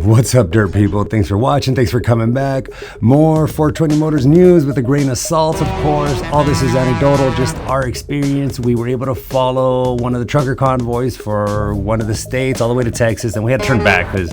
What's up, dirt people? Thanks for watching. Thanks for coming back. More 420 Motors news with a grain of salt, of course. All this is anecdotal, just our experience. We were able to follow one of the trucker convoys for one of the states all the way to Texas, and we had to turn back because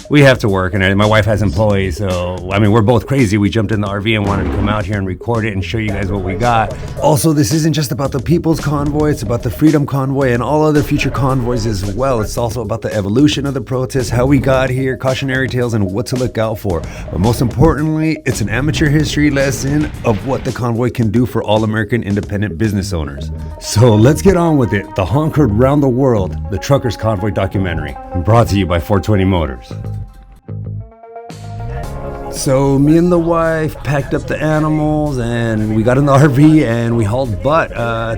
we have to work, and my wife has employees. So, I mean, we're both crazy. We jumped in the RV and wanted to come out here and record it and show you guys what we got. Also, this isn't just about the People's Convoy. It's about the Freedom Convoy and all other future convoys as well. It's also about the evolution of the protests, how we got here, cautionary tales, and what to look out for. But most importantly, it's an amateur history lesson of what the convoy can do for all American independent business owners. So let's get on with it. The Honk heard round the world, the Truckers Convoy documentary, brought to you by 420 Motors. So me and the wife packed up the animals and we got in the RV and we hauled butt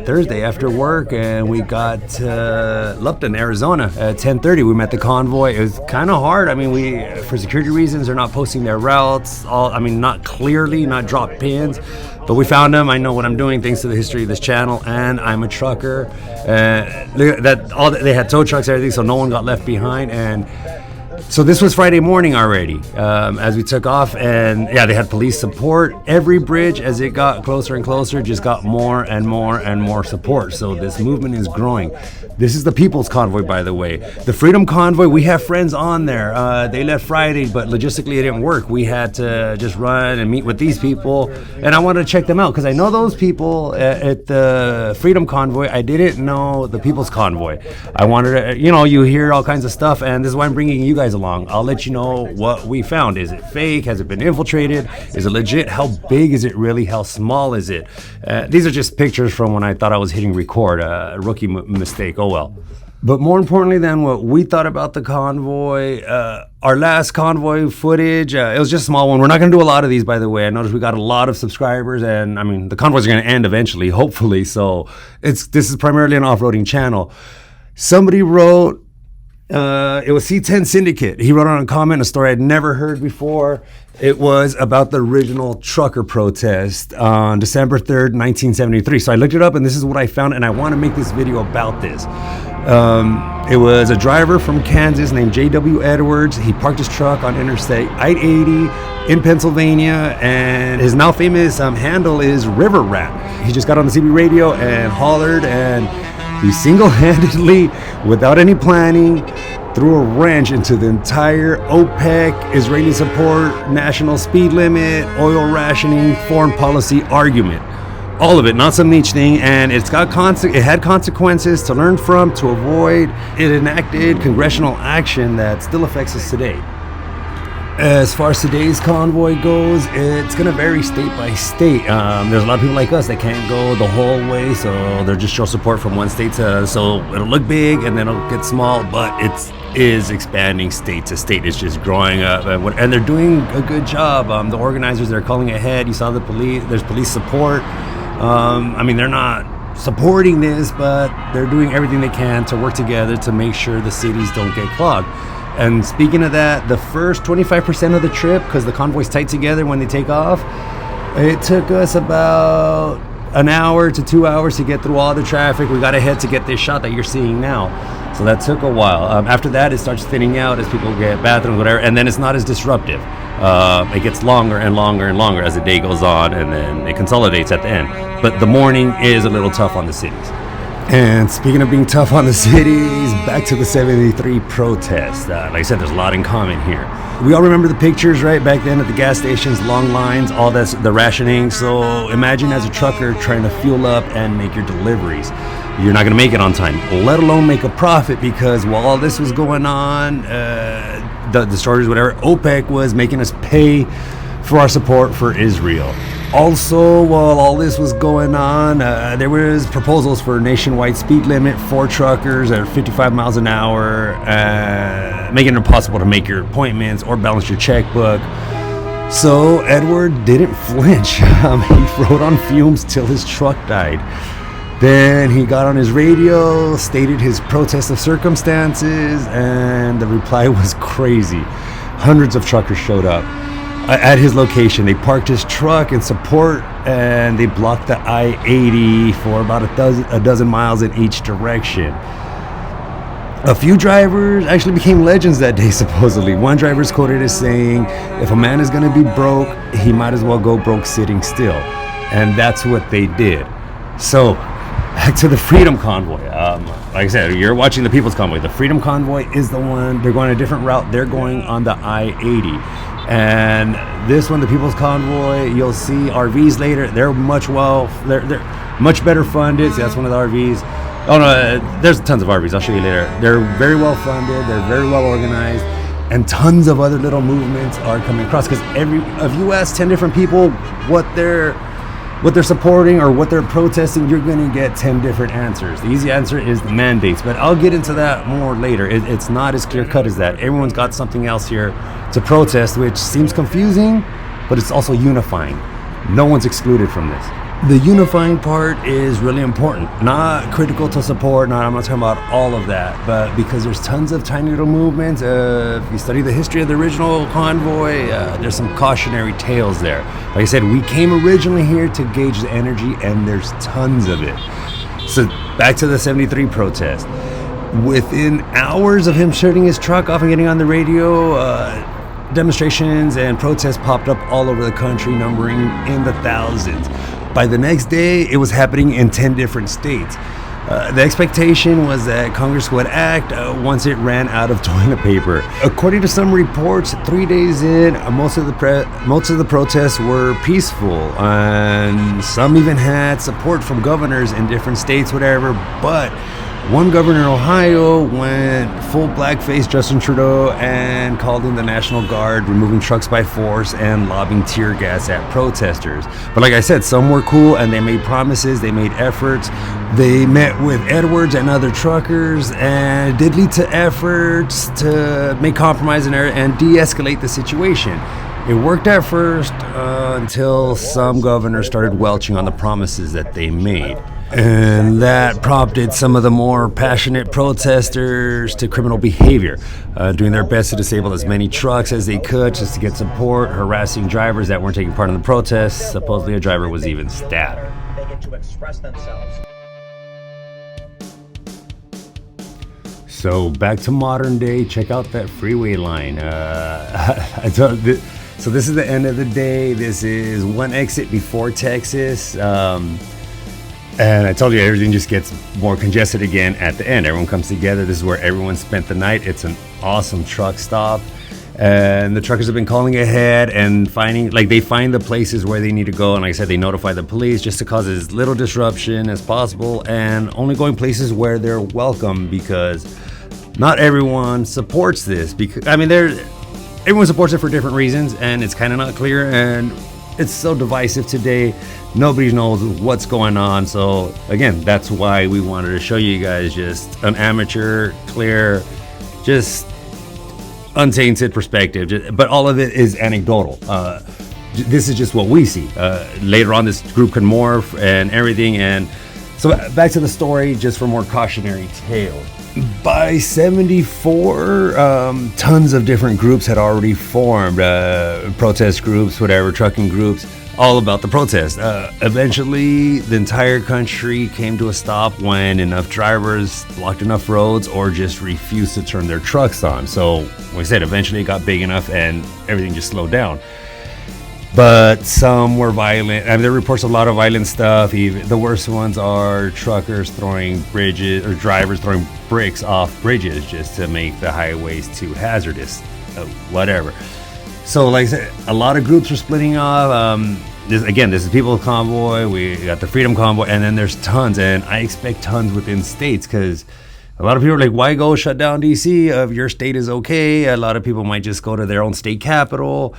Thursday after work, and we got to Lupton, Arizona at 10:30. We met the convoy. It was kind of hard. I mean, for security reasons, they're not posting their routes. Not clearly, not drop pins. But we found them. I know what I'm doing thanks to the history of this channel, and I'm a trucker. They had tow trucks and everything, so no one got left behind. And so this was Friday morning already as we took off, and yeah, they had police support. Every bridge, as it got closer and closer, just got more and more and more support. So this movement is growing. This is the People's Convoy, by the way. The Freedom Convoy, we have friends on there. They left Friday, but logistically it didn't work. We had to just run and meet with these people, and I wanted to check them out because I know those people at the Freedom Convoy. I didn't know the People's Convoy. I wanted to, you hear all kinds of stuff, and this is why I'm bringing you guys along. I'll let you know what we found. Is it fake? Has it been infiltrated? Is it legit? How big is it really? How small is it? These are just pictures from when I thought I was hitting record. A rookie mistake. Oh well. But more importantly than what we thought about the convoy, our last convoy footage, it was just a small one. We're not going to do a lot of these, by the way. I noticed we got a lot of subscribers, and I mean, the convoys are going to end eventually, hopefully. So this is primarily an off-roading channel. Somebody wrote, it was C10 Syndicate. He wrote on a comment a story I'd never heard before. It was about the original trucker protest on December 3rd, 1973. So I looked it up, and this is what I found, and I want to make this video about this. It was a driver from Kansas named J.W. Edwards. He parked his truck on Interstate I-80 in Pennsylvania, and his now famous handle is River Rat. He just got on the CB radio and hollered, and he single-handedly, without any planning, threw a wrench into the entire OPEC, Israeli support, national speed limit, oil rationing, foreign policy argument. All of it, not some niche thing, and it had consequences to learn from, to avoid. It enacted congressional action that still affects us today. As far as today's convoy goes, it's going to vary state by state. There's a lot of people like us that can't go the whole way, so they'll just show support from one state to, so it'll look big and then it'll get small, but it is expanding state to state. It's just growing up, and they're doing a good job. The organizers, they're calling ahead. You saw the police, there's police support. I mean, they're not supporting this, but they're doing everything they can to work together to make sure the cities don't get clogged. And speaking of that, the first 25% of the trip, because the convoy's tight together when they take off, it took us about an hour to 2 hours to get through all the traffic. We got ahead to get this shot that you're seeing now. So that took a while. After that, it starts thinning out as people get bathrooms, whatever, and then it's not as disruptive. It gets longer and longer and longer as the day goes on, and then it consolidates at the end. But the morning is a little tough on the cities. And speaking of being tough on the cities, back to the 73 protest. Like I said, there's a lot in common here. We all remember the pictures, right? Back then at the gas stations, long lines, all that's the rationing. So imagine as a trucker trying to fuel up and make your deliveries. You're not going to make it on time, let alone make a profit, because while all this was going on, the shortage, whatever, OPEC was making us pay for our support for Israel. Also, while all this was going on, there was proposals for a nationwide speed limit for truckers at 55 miles an hour, making it impossible to make your appointments or balance your checkbook. So Edward didn't flinch. He rode on fumes till his truck died. Then he got on his radio, stated his protest of circumstances, and the reply was crazy. Hundreds of truckers showed up at his location. They parked his truck in support, and they blocked the I-80 for about a dozen miles in each direction. A few drivers actually became legends that day, supposedly. One driver is quoted as saying, if a man is going to be broke, he might as well go broke sitting still. And that's what they did. So, back to the Freedom Convoy. Like I said, you're watching the People's Convoy. The Freedom Convoy is the one, they're going a different route. They're going on the I-80. And this one, the People's Convoy, you'll see RVs later. They're much better funded. So that's one of the RVs. Oh no, there's tons of RVs. I'll show you later. They're very well funded. They're very well organized, and tons of other little movements are coming across. Because if you ask 10 different people what they're supporting or what they're protesting, you're going to get 10 different answers. The easy answer is the mandates, but I'll get into that more later. It's not as clear cut as that. Everyone's got something else here to protest, which seems confusing, but it's also unifying. No one's excluded from this. The unifying part is really important. Not critical to support, I'm not talking about all of that, but because there's tons of tiny little movements. If you study the history of the original convoy, there's some cautionary tales there. Like I said, we came originally here to gauge the energy, and there's tons of it. So back to the 73 protest. Within hours of him shutting his truck off and getting on the radio, demonstrations and protests popped up all over the country, numbering in the thousands. By the next day, it was happening in 10 different states. The expectation was that Congress would act once it ran out of toilet paper. According to some reports, 3 days in, most of the protests were peaceful, and some even had support from governors in different states, whatever. But one governor in Ohio went full blackface Justin Trudeau and called in the National Guard, removing trucks by force and lobbing tear gas at protesters. But like I said, some were cool and they made promises, they made efforts. They met with Edwards and other truckers, and it did lead to efforts to make compromise and de-escalate the situation. It worked at first until some governors started welching on the promises that they made. And that prompted some of the more passionate protesters to criminal behavior, doing their best to disable as many trucks as they could just to get support, harassing drivers that weren't taking part in the protests. Supposedly a driver was even stabbed. They get to express themselves. So back to modern day, check out that freeway line. So this is the end of the day. This is one exit before Texas. And I told you, everything just gets more congested again at the end. Everyone comes together. This is where everyone spent the night. It's an awesome truck stop. And the truckers have been calling ahead and they find the places where they need to go. And like I said, they notify the police just to cause as little disruption as possible, and only going places where they're welcome, because not everyone supports this. Because everyone supports it for different reasons, and it's kind of not clear, and it's so divisive today. Nobody knows what's going on. So again, that's why we wanted to show you guys just an amateur, clear, just untainted perspective. But all of it is anecdotal. This is just what we see. Later on, this group can morph and everything. And so back to the story, just for more cautionary tale. By 74, tons of different groups had already formed, protest groups, whatever, trucking groups, all about the protest. Eventually, the entire country came to a stop when enough drivers blocked enough roads or just refused to turn their trucks on. So, like I said, eventually it got big enough and everything just slowed down. But some were violent. There are reports of a lot of violent stuff. Even the worst ones are truckers throwing bridges, or drivers throwing bricks off bridges just to make the highways too hazardous. Whatever. So, like I said, a lot of groups are splitting off. This is People's Convoy. We got the Freedom Convoy, and then there's tons, and I expect tons within states, because a lot of people are like, why go shut down DC if your state is okay? A lot of people might just go to their own state capital,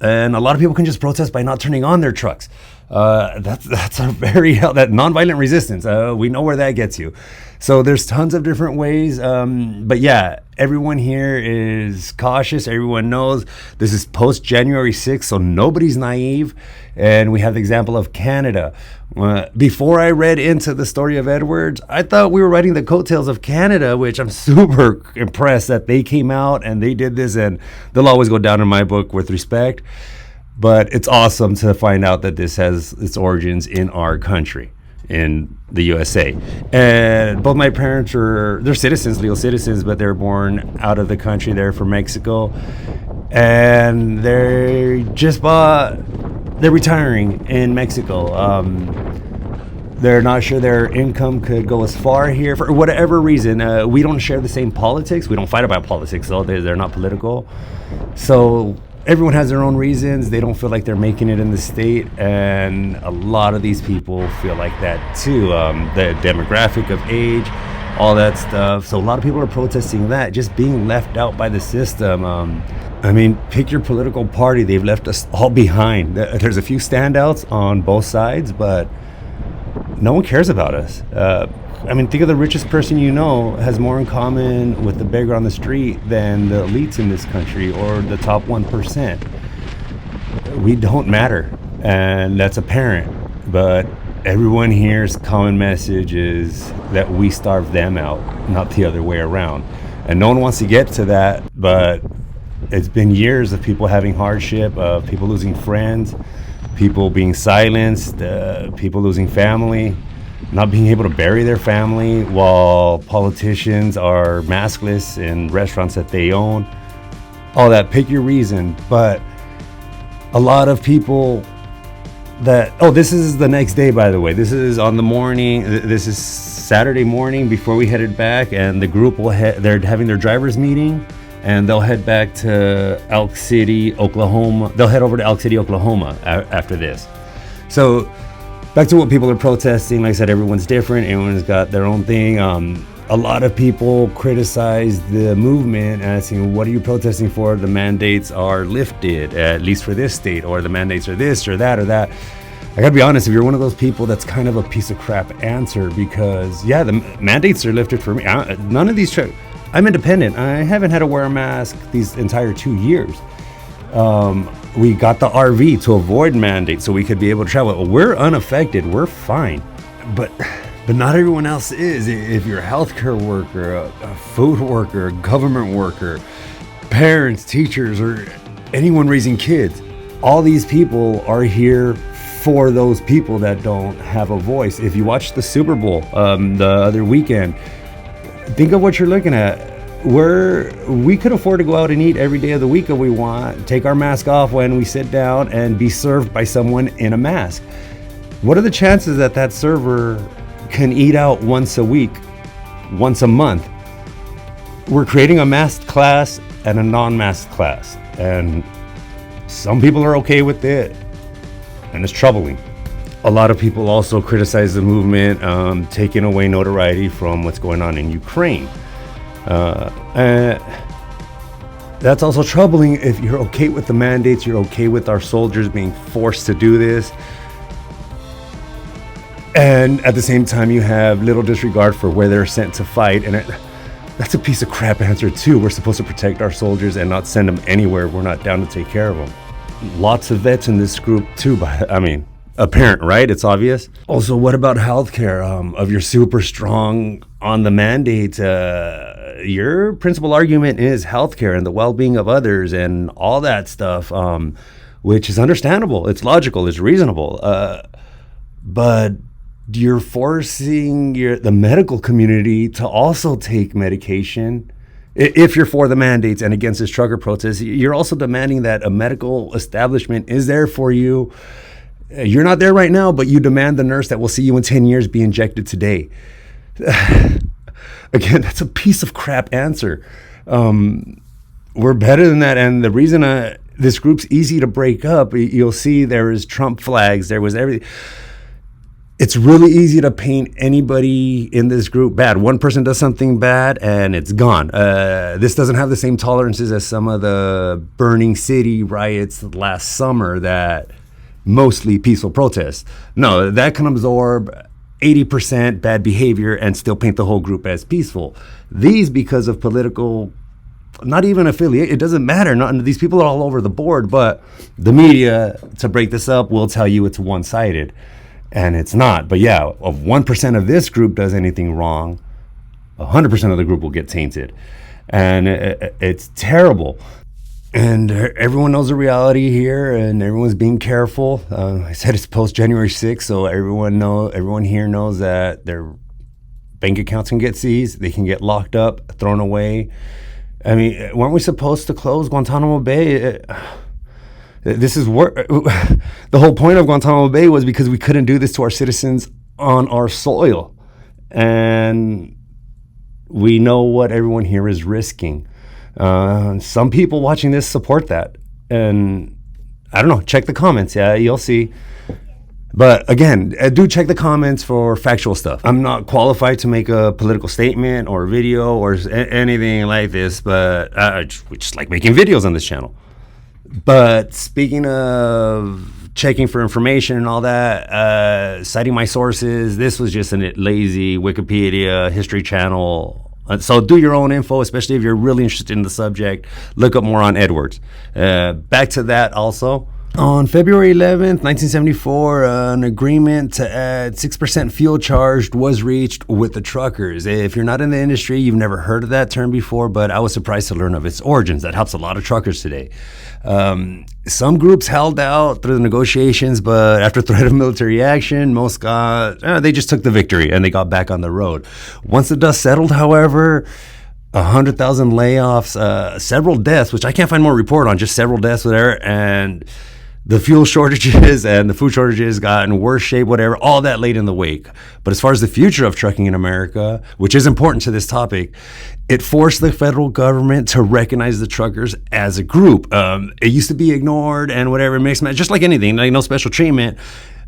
and a lot of people can just protest by not turning on their trucks. That's a that nonviolent resistance. We know where that gets you. So there's tons of different ways. But yeah, everyone here is cautious. Everyone knows this is post January 6th, so nobody's naive. And we have the example of Canada. Before I read into the story of Edwards, I thought we were writing the coattails of Canada, which I'm super impressed that they came out and they did this, and they'll always go down in my book with respect. But it's awesome to find out that this has its origins in our country. in the USA. And both my parents they're citizens, legal citizens, but they're born out of the country. They're from Mexico. And they're retiring in Mexico. They're not sure their income could go as far here for whatever reason. We don't share the same politics. We don't fight about politics, though. They're not political. So everyone has their own reasons. They don't feel like they're making it in the state. And a lot of these people feel like that, too. The demographic of age, all that stuff. So a lot of people are protesting that, just being left out by the system. I mean, pick your political party. They've left us all behind. There's a few standouts on both sides, but no one cares about us. I mean, think of the richest person you know has more in common with the beggar on the street than the elites in this country or the top 1%. We don't matter, and that's apparent. But everyone here's common message is that we starve them out, not the other way around. And no one wants to get to that, but it's been years of people having hardship, of people losing friends, people being silenced, people losing family, not being able to bury their family while politicians are maskless in restaurants that they own. All that, pick your reason. But a lot of people this is the next day, by the way. This is on the morning. This is Saturday morning before we headed back, and the group they're having their driver's meeting. And they'll head back to Elk City, Oklahoma. They'll head over to Elk City, Oklahoma after this. So back to what people are protesting. Like I said, everyone's different. Everyone's got their own thing. A lot of people criticize the movement asking, what are you protesting for? The mandates are lifted, at least for this state, or the mandates are this or that or that. I gotta be honest, if you're one of those people, that's kind of a piece of crap answer, because yeah, the mandates are lifted for me. None of these I'm independent. I haven't had to wear a mask these entire 2 years. We got the RV to avoid mandates so we could be able to travel. We're unaffected. We're fine. But not everyone else is. If you're a healthcare worker, a food worker, a government worker, parents, teachers, or anyone raising kids, all these people are here for those people that don't have a voice. If you watched the Super Bowl the other weekend, think of what you're looking at. We could afford to go out and eat every day of the week if we want, take our mask off when we sit down, and be served by someone in a mask. What are the chances that that server can eat out once a week, once a month? We're creating a masked class and a non-masked class, and some people are okay with it, and it's troubling. A lot of people also criticize the movement, taking away notoriety from what's going on in Ukraine. And that's also troubling. If you're okay with the mandates, you're okay with our soldiers being forced to do this, and at the same time you have little disregard for where they're sent to fight, and that's a piece of crap answer too. We're supposed to protect our soldiers and not send them anywhere we're not down to take care of them. Lots of vets in this group too, but apparent, right? It's obvious. Also, what about healthcare? If you're super strong on the mandate, your principal argument is healthcare and the well-being of others and all that stuff, which is understandable. It's logical. It's reasonable. But you're forcing the medical community to also take medication. If you're for the mandates and against this trucker protest, you're also demanding that a medical establishment is there for you. You're not there right now, but you demand the nurse that will see you in 10 years be injected today. Again, that's a piece of crap answer. We're better than that. And the reason this group's easy to break up, you'll see there is Trump flags, there was everything. It's really easy to paint anybody in this group bad. One person does something bad and it's gone. This doesn't have the same tolerances as some of the burning city riots last summer that mostly peaceful protests. No, that can absorb 80% bad behavior and still paint the whole group as peaceful. These, because of political, not even affiliate, it doesn't matter. These people are all over the board, but the media, to break this up, will tell you it's one-sided. And it's not. But yeah, if 1% of this group does anything wrong, 100% of the group will get tainted. And it's terrible. And everyone knows the reality here, and everyone's being careful. I said it's post January 6th, so everyone here knows that their bank accounts can get seized, they can get locked up, thrown away. I mean, weren't we supposed to close Guantanamo Bay? This is the whole point of Guantanamo Bay was because we couldn't do this to our citizens on our soil, and we know what everyone here is risking. Some people watching this support that, and I don't know, check the comments. Yeah, you'll see. But again, do check the comments for factual stuff. I'm not qualified to make a political statement or video or anything like this, but we just like making videos on this channel. But speaking of checking for information and all that, citing my sources, this was just a lazy Wikipedia history channel. So do your own info, especially if you're really interested in the subject. Look up more on Edwards. Back to that also. On February 11th, 1974, an agreement to add 6% fuel charge was reached with the truckers. If you're not in the industry, you've never heard of that term before, but I was surprised to learn of its origins. That helps a lot of truckers today. Some groups held out through the negotiations, but after threat of military action, most they just took the victory and they got back on the road. Once the dust settled, however, 100,000 layoffs, several deaths, which I can't find more report on, just several deaths there, and the fuel shortages and the food shortages got in worse shape, whatever, all that laid in the wake. But as far as the future of trucking in America, which is important to this topic, it forced the federal government to recognize the truckers as a group. It used to be ignored and whatever, just like anything, like no special treatment.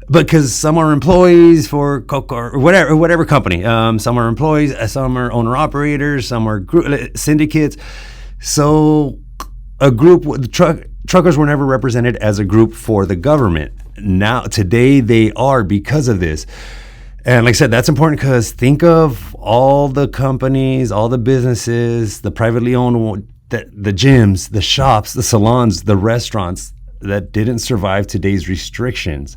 Because some are employees for Coke or whatever company. Some are employees, some are owner-operators, some are syndicates. So a group with truckers were never represented as a group for the government. Now, today, they are because of this. And like I said, that's important because think of all the companies, all the businesses, the privately owned, the gyms, the shops, the salons, the restaurants that didn't survive today's restrictions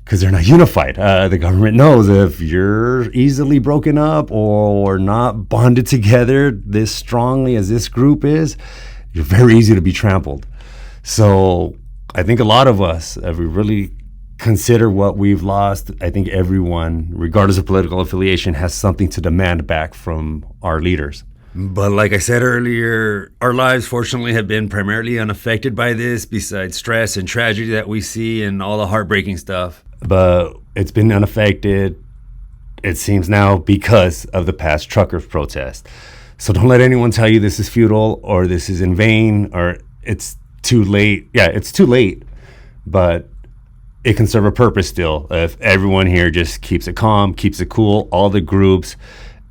because they're not unified. The government knows if you're easily broken up or not bonded together this strongly as this group is, you're very easy to be trampled. So I think a lot of us, if we really consider what we've lost, I think everyone, regardless of political affiliation, has something to demand back from our leaders. But like I said earlier, our lives fortunately have been primarily unaffected by this, besides stress and tragedy that we see and all the heartbreaking stuff. But it's been unaffected, it seems now, because of the past truckers' protest. So don't let anyone tell you this is futile or this is in vain or it's too late. Yeah, it's too late, but it can serve a purpose still if everyone here just keeps it calm, keeps it cool, all the groups,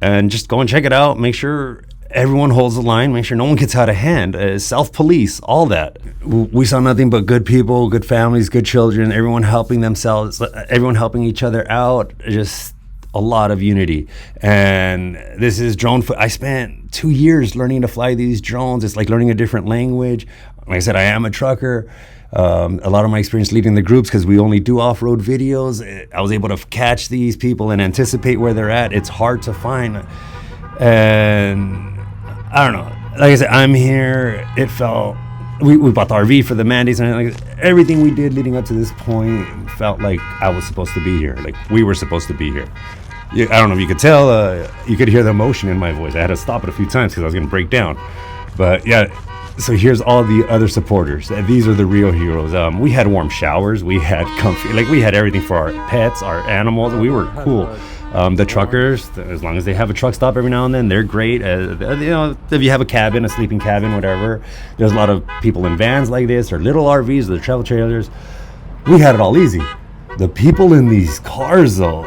and just go and check it out. Make sure everyone holds the line, make sure no one gets out of hand, self-police, all that. We saw nothing but good people, good families, good children, everyone helping themselves, everyone helping each other out, just a lot of unity. And this is drone. I spent 2 years learning to fly these drones. It's like learning a different language. Like I said, I am a trucker. A lot of my experience leading the groups, because we only do off-road videos, I was able to catch these people and anticipate where they're at. It's hard to find. And I don't know. Like I said, I'm here. It felt, we bought the RV for the mandates, and like everything we did leading up to this point felt like I was supposed to be here. Like we were supposed to be here. I don't know if you could tell, you could hear the emotion in my voice. I had to stop it a few times because I was going to break down. But yeah, so here's all the other supporters. These are the real heroes. We had warm showers. We had comfy, like we had everything for our pets, our animals. We were cool. The truckers, as long as they have a truck stop every now and then, they're great. If you have a cabin, a sleeping cabin, whatever, there's a lot of people in vans like this or little RVs or travel trailers. We had it all easy. The people in these cars, though,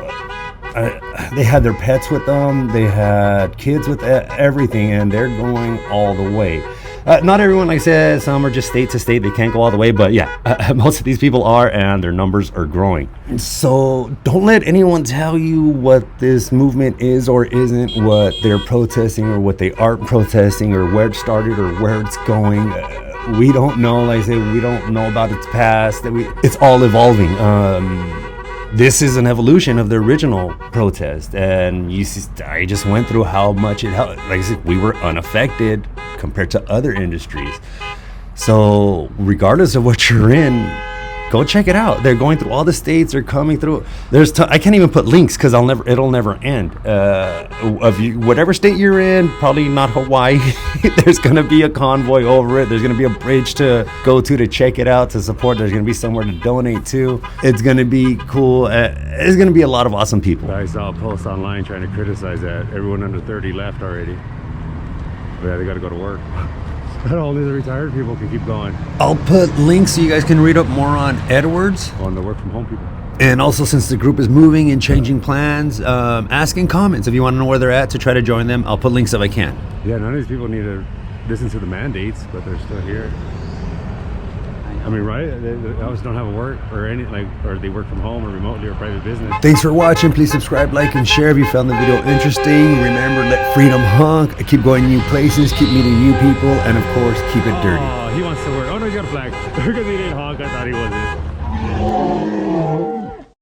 they had their pets with them. They had kids with everything, and they're going all the way. Not everyone, like I said, some are just state to state. They can't go all the way, but yeah, most of these people are, and their numbers are growing. So don't let anyone tell you what this movement is or isn't, what they're protesting or what they aren't protesting, or where it started or where it's going. We don't know. Like I said, we don't know about its past. It's all evolving. This is an evolution of the original protest, and I just went through how much it helped. Like I said, we were unaffected compared to other industries. So regardless of what you're in, go check it out. They're going through all the states. They're coming through. I can't even put links because it'll never end. Whatever state you're in, probably not Hawaii. There's gonna be a convoy over it. There's gonna be a bridge to go to check it out, to support. There's gonna be somewhere to donate to. It's gonna be cool. It's gonna be a lot of awesome people. I saw a post online trying to criticize that. Everyone under 30 left already. But yeah, they got to go to work. Only the retired people can keep going. I'll put links so you guys can read up more on Edwards. On the work from home people. And also, since the group is moving and changing plans, ask in comments if you want to know where they're at to try to join them. I'll put links if I can. Yeah, none of these people need to listen to the mandates, but they're still here. I mean, right? They always don't have a work or or they work from home or remotely or private business. Thanks for watching. Please subscribe, like, and share if you found the video interesting. Remember, let freedom honk. Keep going new places, keep meeting new people, and of course, keep it dirty. Oh, he wants to work. Oh no, he's got a flag. Because he didn't honk, I thought he wasn't.